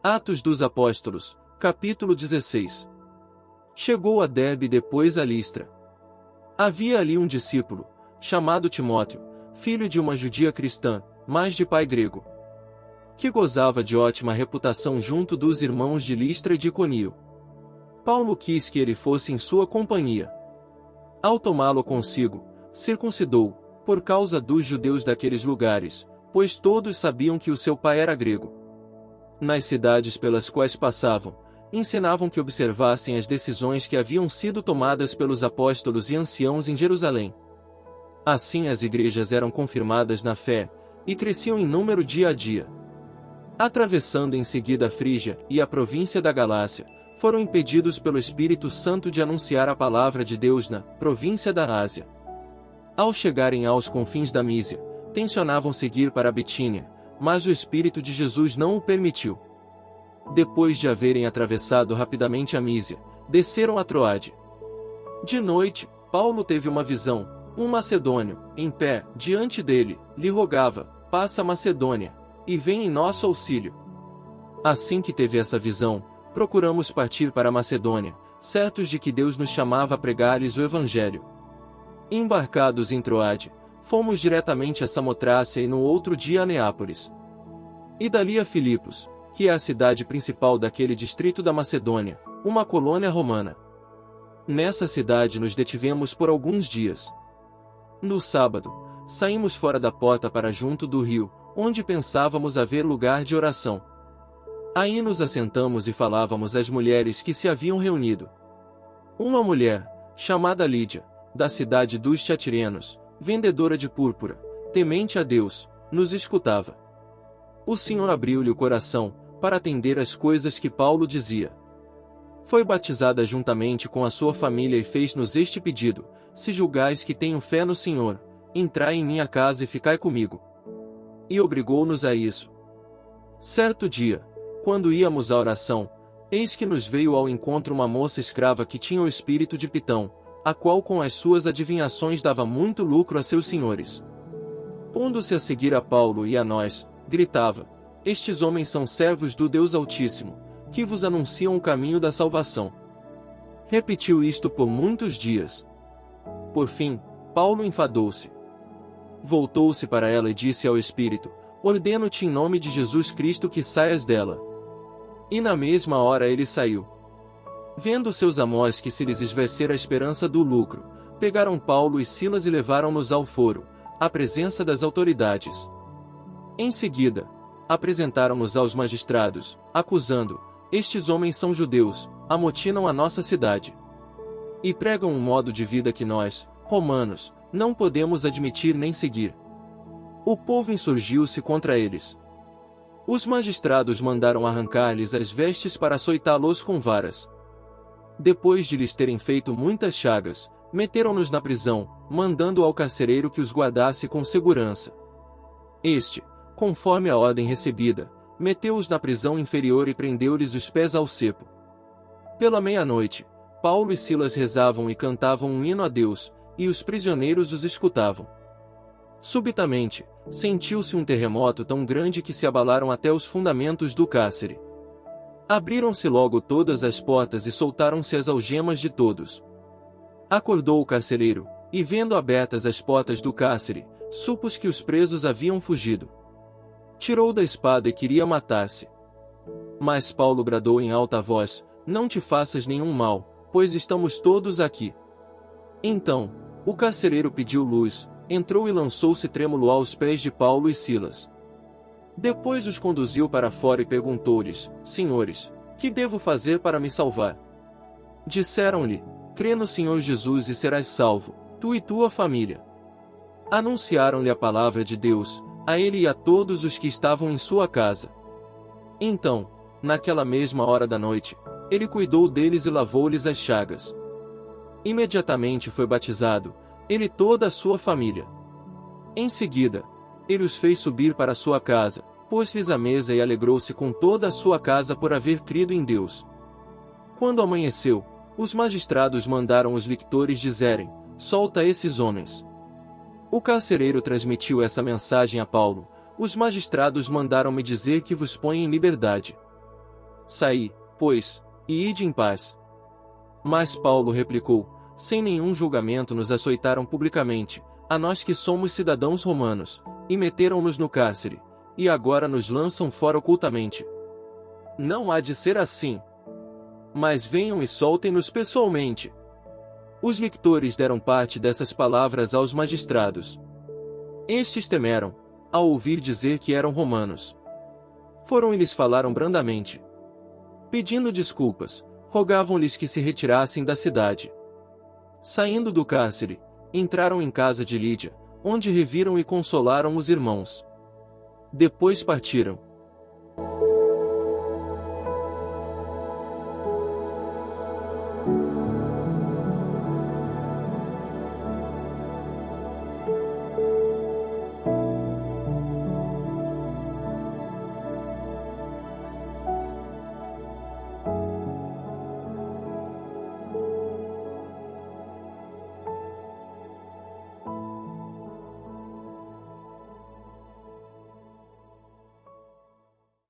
Atos dos Apóstolos, capítulo 16. Chegou a Derbe e depois a Listra. Havia ali um discípulo, chamado Timóteo, filho de uma judia cristã, mas de pai grego, que gozava de ótima reputação junto dos irmãos de Listra e de Iconio. Paulo quis que ele fosse em sua companhia. Ao tomá-lo consigo, circuncidou, por causa dos judeus daqueles lugares, pois todos sabiam que o seu pai era grego. Nas cidades pelas quais passavam, ensinavam que observassem as decisões que haviam sido tomadas pelos apóstolos e anciãos em Jerusalém. Assim as igrejas eram confirmadas na fé, e cresciam em número dia a dia. Atravessando em seguida a Frígia e a província da Galácia, foram impedidos pelo Espírito Santo de anunciar a palavra de Deus na província da Ásia. Ao chegarem aos confins da Mísia, tencionavam seguir para a Bitínia, mas o Espírito de Jesus não o permitiu. Depois de haverem atravessado rapidamente a Mísia, desceram a Troade. De noite, Paulo teve uma visão. Um macedônio, em pé, diante dele, lhe rogava: passa a Macedônia, e vem em nosso auxílio. Assim que teve essa visão, procuramos partir para a Macedônia, certos de que Deus nos chamava a pregar-lhes o Evangelho. Embarcados em Troade, fomos diretamente a Samotrácia e no outro dia a Neápolis. E dali a Filipos, que é a cidade principal daquele distrito da Macedônia, uma colônia romana. Nessa cidade nos detivemos por alguns dias. No sábado, saímos fora da porta para junto do rio, onde pensávamos haver lugar de oração. Aí nos assentamos e falávamos às mulheres que se haviam reunido. Uma mulher, chamada Lídia, da cidade dos Tiatirenos, vendedora de púrpura, temente a Deus, nos escutava. O Senhor abriu-lhe o coração, para atender às coisas que Paulo dizia. Foi batizada juntamente com a sua família e fez-nos este pedido: se julgais que tenho fé no Senhor, entrai em minha casa e ficai comigo. E obrigou-nos a isso. Certo dia, quando íamos à oração, eis que nos veio ao encontro uma moça escrava que tinha o espírito de Pitão, a qual com as suas adivinhações dava muito lucro a seus senhores. Pondo-se a seguir a Paulo e a nós, gritava: estes homens são servos do Deus Altíssimo, que vos anunciam o caminho da salvação. Repetiu isto por muitos dias. Por fim, Paulo enfadou-se. Voltou-se para ela e disse ao espírito: ordeno-te em nome de Jesus Cristo que saias dela. E na mesma hora ele saiu. Vendo seus amós que se lhes esvercera a esperança do lucro, pegaram Paulo e Silas e levaram-nos ao foro, à presença das autoridades. Em seguida, apresentaram-nos aos magistrados, acusando: estes homens são judeus, amotinam a nossa cidade. E pregam um modo de vida que nós, romanos, não podemos admitir nem seguir. O povo insurgiu-se contra eles. Os magistrados mandaram arrancar-lhes as vestes para açoitá-los com varas. Depois de lhes terem feito muitas chagas, meteram-nos na prisão, mandando ao carcereiro que os guardasse com segurança. Este, conforme a ordem recebida, meteu-os na prisão inferior e prendeu-lhes os pés ao cepo. Pela meia-noite, Paulo e Silas rezavam e cantavam um hino a Deus, e os prisioneiros os escutavam. Subitamente, sentiu-se um terremoto tão grande que se abalaram até os fundamentos do cárcere. Abriram-se logo todas as portas e soltaram-se as algemas de todos. Acordou o carcereiro, e vendo abertas as portas do cárcere, supôs que os presos haviam fugido. Tirou da espada e queria matar-se. Mas Paulo bradou em alta voz: não te faças nenhum mal, pois estamos todos aqui. Então, o carcereiro pediu luz, entrou e lançou-se trêmulo aos pés de Paulo e Silas. Depois os conduziu para fora e perguntou-lhes: senhores, que devo fazer para me salvar? Disseram-lhe: crê no Senhor Jesus e serás salvo, tu e tua família. Anunciaram-lhe a palavra de Deus, a ele e a todos os que estavam em sua casa. Então, naquela mesma hora da noite, ele cuidou deles e lavou-lhes as chagas. Imediatamente foi batizado, ele e toda a sua família. Em seguida, ele os fez subir para sua casa, pôs-lhes a mesa e alegrou-se com toda a sua casa por haver crido em Deus. Quando amanheceu, os magistrados mandaram os lictores dizerem: solta esses homens. O carcereiro transmitiu essa mensagem a Paulo: os magistrados mandaram-me dizer que vos põe em liberdade. Saí, pois, e ide em paz. Mas Paulo replicou: sem nenhum julgamento nos açoitaram publicamente, a nós que somos cidadãos romanos, e meteram-nos no cárcere, e agora nos lançam fora ocultamente. Não há de ser assim. Mas venham e soltem-nos pessoalmente. Os lictores deram parte dessas palavras aos magistrados. Estes temeram, ao ouvir dizer que eram romanos. Foram e lhes falaram brandamente. Pedindo desculpas, rogavam-lhes que se retirassem da cidade. Saindo do cárcere, entraram em casa de Lídia, onde reviram e consolaram os irmãos. Depois partiram.